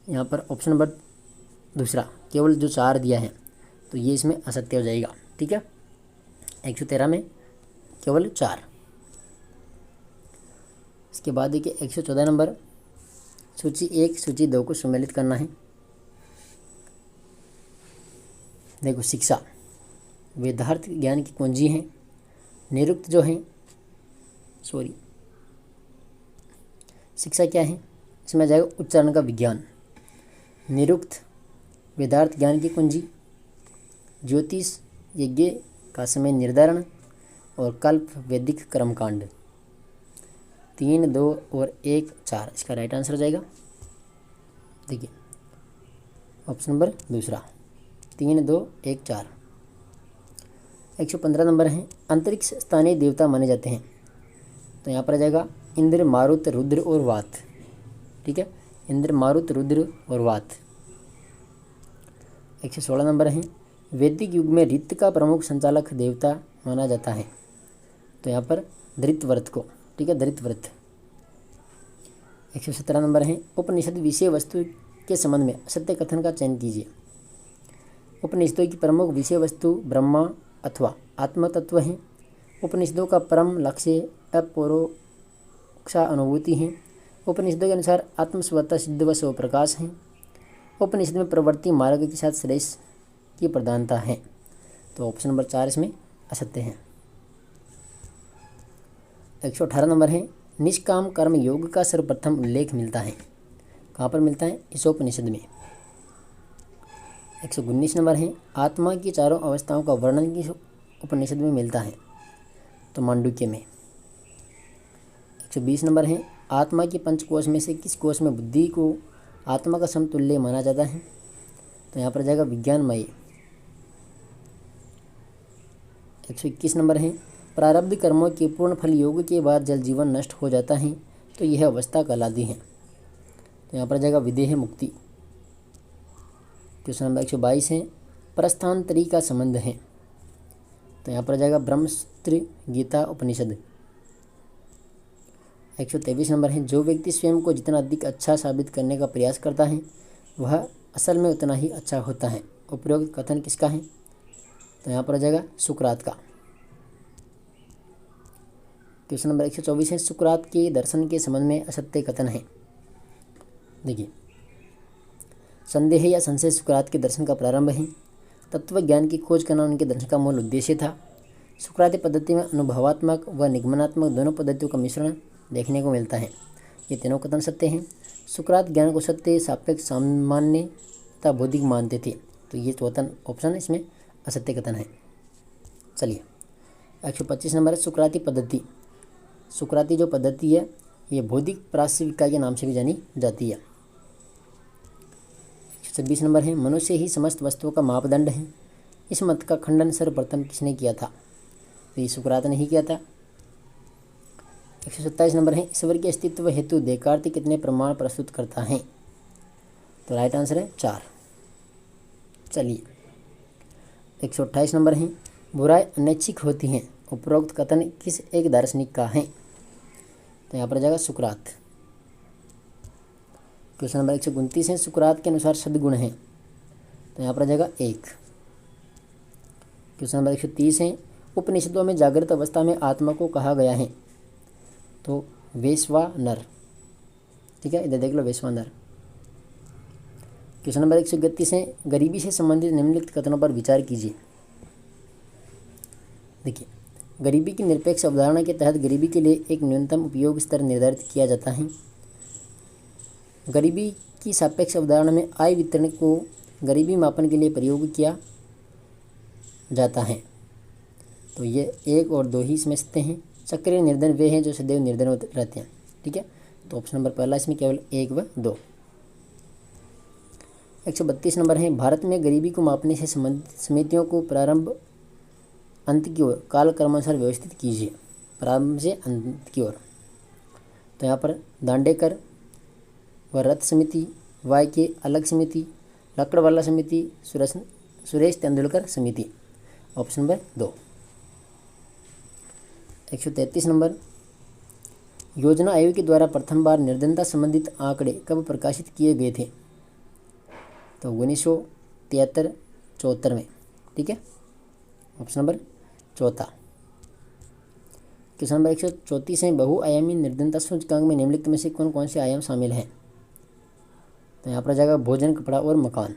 यहाँ पर ऑप्शन नंबर दूसरा केवल जो 4 दिया है तो ये इसमें असत्य हो जाएगा। ठीक है, 113 में केवल 4। इसके बाद देखिए 114 नंबर, सूची 1 सूची 2 को सम्मिलित करना है। देखो, शिक्षा वेदार्थ ज्ञान की कुंजी है। निरुक्त जो है शिक्षा क्या है, इसमें आ जाएगा उच्चारण का विज्ञान। निरुक्त वेदार्थ ज्ञान की कुंजी, ज्योतिष यज्ञ का समय निर्धारण और कल्प वैदिक कर्मकांड। 3, 2 और 1, 4 इसका राइट आंसर हो जाएगा। देखिए ऑप्शन नंबर दूसरा, 3, 2, 1, 4। 115 नंबर है, अंतरिक्ष स्थानीय देवता माने जाते हैं। तो यहाँ पर आ जाएगा इंद्र, मारुत, रुद्र और वात। ठीक है, इंद्र, मारुत, रुद्र और वात। 116 नंबर है, वैदिक युग में ऋत का प्रमुख संचालक देवता माना जाता है। तो यहाँ पर धृतव्रत को। ठीक है, धृतव्रत। 117 नंबर है, उपनिषद विषय वस्तु के संबंध में असत्य कथन का चयन कीजिए। उपनिषदों की प्रमुख विषय वस्तु ब्रह्मा अथवा आत्म तत्व है। उपनिषदों का परम लक्ष्य अपरोक्षा अनुभूति है। उपनिषदों के अनुसार आत्म स्वतः सिद्ध व स्वप्रकाश है। उपनिषद में प्रवृत्ति मार्ग के साथ श्रेष्ठ की प्रधानता है। तो ऑप्शन नंबर 4 इसमें असत्य है। 118 नंबर है, निष्काम कर्म योग का सर्वप्रथम उल्लेख मिलता है। कहाँ पर मिलता है, ईशोपनिषद में। 119 नंबर है, आत्मा की चारों अवस्थाओं का वर्णन किस उपनिषद में मिलता है। तो मांडुक्य में। 120 नंबर है, आत्मा के पंचकोश में से किस कोश में बुद्धि को आत्मा का समतुल्य माना जाता है। तो यहाँ पर जाएगा विज्ञानमय। 121 नंबर है, प्रारब्ध कर्मों के पूर्ण फल योग के बाद जल जीवन नष्ट हो जाता है तो यह अवस्था कहलाती है। तो यहाँ पर जाएगा विदेह मुक्ति। क्वेश्चन नंबर 122 है, प्रस्थानतरी का संबंध है। तो यहाँ पर जाएगा ब्रह्मसूत्र गीता उपनिषद। 123 नंबर है, जो व्यक्ति स्वयं को जितना अधिक अच्छा साबित करने का प्रयास करता है वह असल में उतना ही अच्छा होता है। उपरोक्त कथन किसका है। तो यहाँ पर आ जाएगा सुकरात का। क्वेश्चन नंबर 124 है, सुकरात के दर्शन के संबंध में असत्य कथन है। देखिए, संदेह या संशय सुकरात के दर्शन का प्रारंभ है। तत्व ज्ञान की खोज करना उनके दर्शन का मूल उद्देश्य था। सुकराती पद्धति में अनुभवात्मक व निगमनात्मक दोनों पद्धतियों का मिश्रण देखने को मिलता है। ये तीनों कथन सत्य हैं। सुकरात ज्ञान को सत्य, सापेक्ष, सामान्य तथा बौद्धिक मानते थे, तो ये चौथा ऑप्शन इसमें असत्य कथन है। चलिए 125 नंबर है सुकराती पद्धति। सुकराती जो पद्धति है ये बौद्धिक प्रासविका के नाम से भी जानी जाती है। 126 नंबर है मनुष्य ही समस्त वस्तुओं का मापदंड है। इस मत का खंडन सर्वप्रथम किसने किया था? तो ये सुकरात ने ही किया था। 127 नंबर है ईश्वर के अस्तित्व हेतु देकार्त कितने प्रमाण प्रस्तुत करता है? तो राइट आंसर है 4। चलिए 128 नंबर है बुराई अनैच्छिक होती है। उपरोक्त कथन किस एक दार्शनिक का है? तो यहाँ पर जाएगा सुकरात। क्वेश्चन नंबर 129 है सुकरात के अनुसार सद्गुण है। तो यहाँ पर जाएगा 1। क्वेश्चन नंबर 130 है उपनिषदों में जागृत अवस्था में आत्मा को कहा गया है। तो वैश्वानर। ठीक है, इधर देख लो वैश्वानर। क्वेश्चन नंबर 131 है गरीबी से संबंधित निम्नलिखित कथनों पर विचार कीजिए। देखिए गरीबी की निरपेक्ष अवधारणा के तहत गरीबी के लिए एक न्यूनतम उपयोग स्तर निर्धारित किया जाता है। गरीबी की सापेक्ष अवधारणा में आय वितरण को गरीबी मापन के लिए प्रयोग किया जाता है। तो ये 1 और 2 ही इसमें सकते हैं। सक्रिय निर्धन वे हैं जो सदैव निर्धन रहते हैं। ठीक है, तो ऑप्शन नंबर पहला इसमें केवल 1 व 2। 132 नंबर है भारत में गरीबी को मापने से संबंधित समितियों को प्रारंभ अंत की ओर काल क्रमानुसार व्यवस्थित कीजिए। प्रारंभ से अंत की ओर। तो यहाँ पर दांडेकर व रथ समिति, वाई के अलग समिति, लकड़वाला समिति, सुरेश तेंदुलकर समिति। Option number 2। 133 नंबर योजना आयोग के द्वारा प्रथम बार निर्धनता संबंधित आंकड़े कब प्रकाशित किए गए थे? तो 1973-74 में। ठीक है, ऑप्शन नंबर 4। क्वेश्चन नंबर 134 है बहुआयामी निर्धनता सूचकांक में निम्नलिखित में से कौन कौन से आयाम शामिल हैं? तो यहाँ पर जाएगा भोजन, कपड़ा और मकान।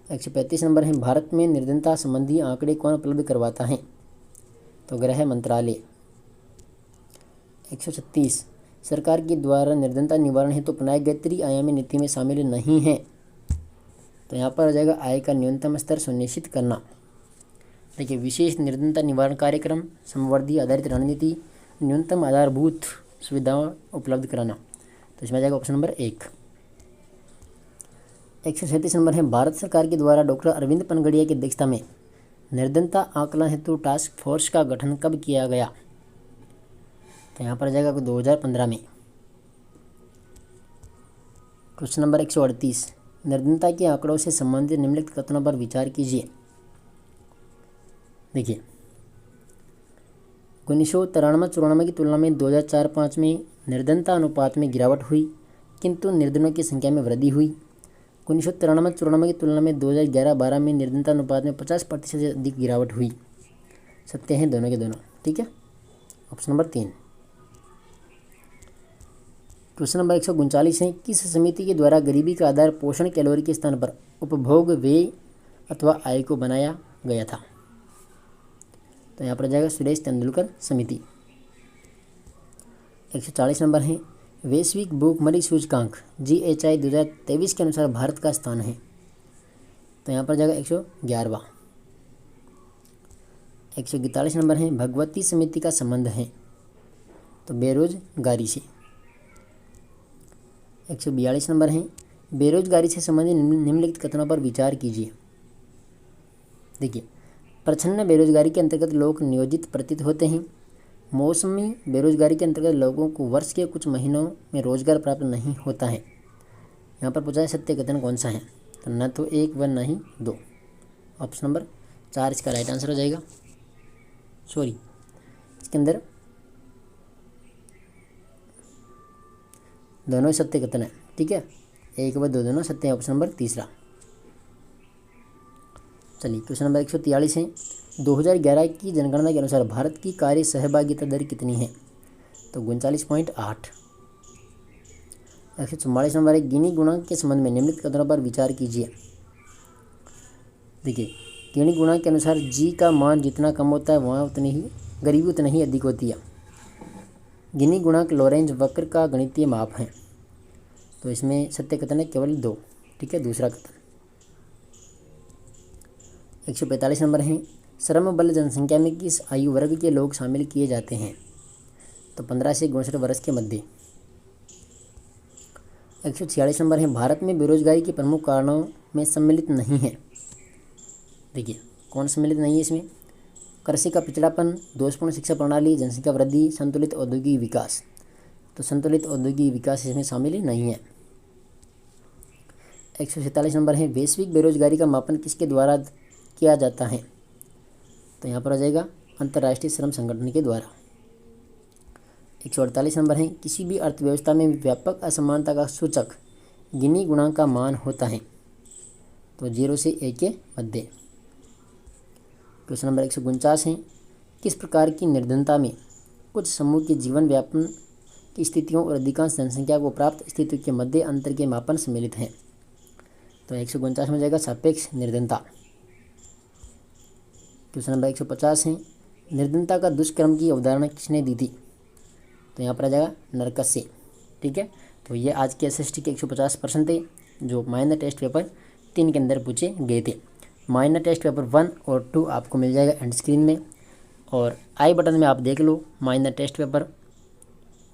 135 नंबर है भारत में निर्धनता संबंधी आंकड़े कौन उपलब्ध करवाता है? तो गृह मंत्रालय। 136 सरकार के द्वारा निर्धनता निवारण हेतु अपनाए गए त्रिआयामी नीति में शामिल नहीं है। तो यहाँ पर आ जाएगा आय का न्यूनतम स्तर सुनिश्चित करना। देखिए विशेष निर्धनता निवारण कार्यक्रम, समवर्धी आधारित रणनीति, न्यूनतम आधारभूत सुविधाएं उपलब्ध कराना। तो इसमें आ जाएगा ऑप्शन नंबर 1। 137 नंबर है भारत सरकार के द्वारा डॉक्टर अरविंद पनगड़िया की अध्यक्षता में निर्धनता आकलन हेतु टास्क फोर्स का गठन कब किया गया? तो यहाँ पर आ जाएगा 2015 में। क्वेश्चन नंबर 138 निर्धनता के आंकड़ों से संबंधित निम्नलिखित कथनों पर विचार कीजिए। देखिए 1993-94 की तुलना में 2004-05 में निर्धनता अनुपात में गिरावट हुई, किंतु निर्धनों की संख्या में वृद्धि हुई। 1993-94 की तुलना में 2011-12 में निर्धनता अनुपात में 50% से अधिक गिरावट हुई। सत्य हैं दोनों के दोनों। ठीक है, ऑप्शन नंबर 3। क्वेश्चन नंबर 139 है किस समिति के द्वारा गरीबी का आधार पोषण कैलोरी के स्थान पर उपभोग व्यय अथवा आय को बनाया गया था? तो यहाँ पर जाएगा सुरेश तेंदुलकर समिति। 140 नंबर है वैश्विक भूखमरी सूचकांक GHI 2023 के अनुसार भारत का स्थान है। तो यहाँ पर जाएगा 111वां। 141 नंबर है भगवती समिति का संबंध है। तो बेरोजगारी से। 142 नंबर है बेरोजगारी से संबंधित निम्नलिखित कथनों पर विचार कीजिए। देखिए प्रच्छन्न बेरोजगारी के अंतर्गत लोग नियोजित प्रतीत होते हैं। मौसमी बेरोजगारी के अंतर्गत लोगों को वर्ष के कुछ महीनों में रोजगार प्राप्त नहीं होता है। यहाँ पर पूछा है सत्य कथन कौन सा है? तो न तो 1 व न ही 2। ऑप्शन नंबर 4 इसका राइट आंसर हो जाएगा। सॉरी, इसके अंदर दोनों सत्य कथन है। ठीक है, 1 व 2 दोनों सत्य है। Option number 3। चलिए क्वेश्चन नंबर 143 है 2011 की जनगणना के अनुसार भारत की कार्य सहभागिता दर कितनी है? तो 39.8। 144 नंबर है गिनी गुणांक के संबंध में निम्नलिखित कथनों पर विचार कीजिए। देखिए गिनी गुणांक के अनुसार G का मान जितना कम होता है वहाँ उतनी ही गरीबी उतनी ही अधिक होती है। गिनी गुणांक लॉरेंज वक्र का गणितीय माप है। तो इसमें सत्य कथन है केवल 2। ठीक है, दूसरा कथन। 145 नंबर है, श्रम बल जनसंख्या में किस आयु वर्ग के लोग शामिल किए जाते हैं? तो 15 से 62 वर्ष के मध्य। 146 नंबर है, भारत में बेरोजगारी के प्रमुख कारणों में सम्मिलित नहीं है। देखिए कौन सम्मिलित नहीं है इसमें? कृषि का पिछड़ापन, दोषपूर्ण शिक्षा प्रणाली, जनसंख्या वृद्धि, संतुलित औद्योगिक विकास। तो संतुलित औद्योगिक विकास इसमें शामिल नहीं है। 147 नंबर है, वैश्विक बेरोजगारी का मापन किसके द्वारा किया जाता है? तो यहाँ पर आ जाएगा अंतर्राष्ट्रीय श्रम संगठन के द्वारा। 148 नंबर है, किसी भी अर्थव्यवस्था में व्यापक असमानता का सूचक गिनी गुणांक का मान होता है? तो 0 से 1 के मध्य। क्वेश्चन नंबर 149 है, किस प्रकार की निर्धनता में कुछ समूह के जीवन व्यापन की स्थितियों और अधिकांश जनसंख्या को प्राप्त स्थितियों के मध्य अंतर के मापन सम्मिलित हैं? तो 149 में जाएगा सापेक्ष निर्धनता। क्वेश्चन नंबर 150 है, निर्धनता का दुष्कर्म की अवधारणा किसने दी थी? तो यहाँ पर आ जाएगा नरकस्य। ठीक है, तो ये आज के एसएसटी के 150 प्रश्न थे जो माइनर टेस्ट पेपर 3 के अंदर पूछे गए थे। माइनर टेस्ट पेपर 1 और 2 आपको मिल जाएगा एंड स्क्रीन में, और आई बटन में आप देख लो माइनर टेस्ट पेपर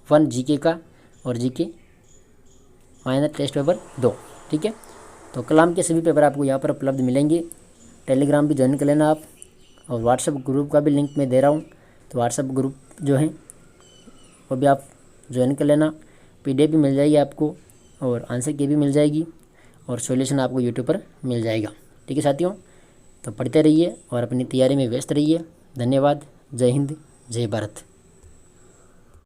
1 जीके का और जीके माइनर टेस्ट पेपर 2। ठीक है, तो कलाम के सभी पेपर आपको यहाँ पर उपलब्ध मिलेंगे। टेलीग्राम भी ज्वाइन कर लेना आप, और व्हाट्सएप ग्रुप का भी लिंक मैं दे रहा हूँ, तो व्हाट्सएप ग्रुप जो है वो भी आप ज्वाइन कर लेना। पीडीएफ भी मिल जाएगी आपको, और आंसर की भी मिल जाएगी, और सॉल्यूशन आपको यूट्यूब पर मिल जाएगा। ठीक है साथियों, तो पढ़ते रहिए और अपनी तैयारी में व्यस्त रहिए। धन्यवाद। जय हिंद, जय भारत।